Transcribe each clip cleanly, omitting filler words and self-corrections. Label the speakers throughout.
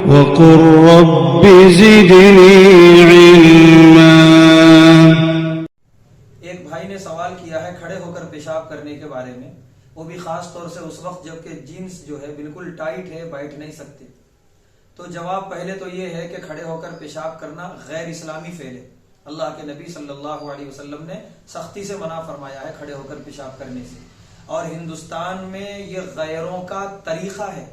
Speaker 1: وقل رب زدني علما۔
Speaker 2: ایک بھائی نے سوال کیا ہے کھڑے ہو کر پیشاب کرنے کے بارے میں، وہ بھی خاص طور سے اس وقت جب کہ جینس جو ہے بالکل ٹائٹ ہے، بیٹھ نہیں سکتے۔ تو جواب پہلے تو یہ ہے کہ کھڑے ہو کر پیشاب کرنا غیر اسلامی فعل ہے۔ اللہ کے نبی صلی اللہ علیہ وسلم نے سختی سے منع فرمایا ہے کھڑے ہو کر پیشاب کرنے سے، اور ہندوستان میں یہ غیروں کا طریقہ ہے،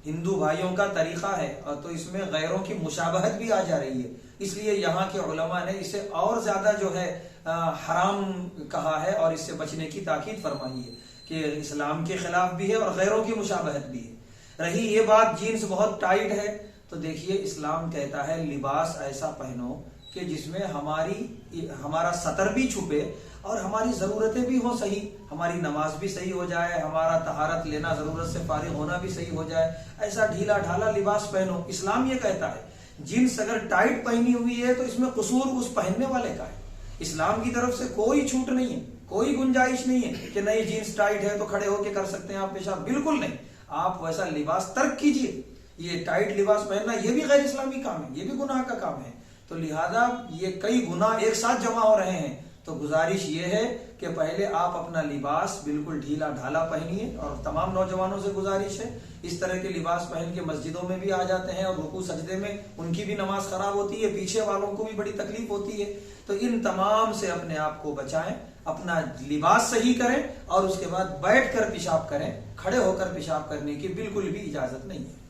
Speaker 2: ہندو بھائیوں کا طریقہ ہے، اور تو اس میں غیروں کی مشابہت بھی آ جا رہی ہے۔ اس لیے یہاں کے علماء نے اسے اور زیادہ جو ہے حرام کہا ہے اور اس سے بچنے کی تاکید فرمائی ہے کہ اسلام کے خلاف بھی ہے اور غیروں کی مشابہت بھی ہے۔ رہی یہ بات جینس بہت ٹائٹ ہے، تو دیکھیے اسلام کہتا ہے لباس ایسا پہنو کہ جس میں ہمارا سطر بھی چھپے اور ہماری ضرورتیں بھی ہوں صحیح، ہماری نماز بھی صحیح ہو جائے، ہمارا طہارت لینا، ضرورت سے فارغ ہونا بھی صحیح ہو جائے۔ ایسا ڈھیلا ڈھالا لباس پہنو، اسلام یہ کہتا ہے۔ جینس اگر ٹائٹ پہنی ہوئی ہے تو اس میں قصور اس پہننے والے کا ہے، اسلام کی طرف سے کوئی چھوٹ نہیں ہے، کوئی گنجائش نہیں ہے کہ نہیں جینس ٹائٹ ہے تو کھڑے ہو کے کر سکتے ہیں آپ پیشاب، بالکل نہیں۔ آپ ویسا لباس ترک کیجئے، یہ ٹائٹ لباس پہننا یہ بھی غیر اسلامی کام ہے، یہ بھی گناہ کا کام ہے۔ تو لہذا یہ کئی گناہ ایک ساتھ جمع ہو رہے ہیں، تو گزارش یہ ہے کہ پہلے آپ اپنا لباس بالکل ڈھیلا ڈھالا پہنیے، اور تمام نوجوانوں سے گزارش ہے اس طرح کے لباس پہن کے مسجدوں میں بھی آ جاتے ہیں اور رکوع سجدے میں ان کی بھی نماز خراب ہوتی ہے، پیچھے والوں کو بھی بڑی تکلیف ہوتی ہے۔ تو ان تمام سے اپنے آپ کو بچائیں، اپنا لباس صحیح کریں اور اس کے بعد بیٹھ کر پیشاب کریں، کھڑے ہو کر پیشاب کرنے کی بالکل بھی اجازت نہیں ہے۔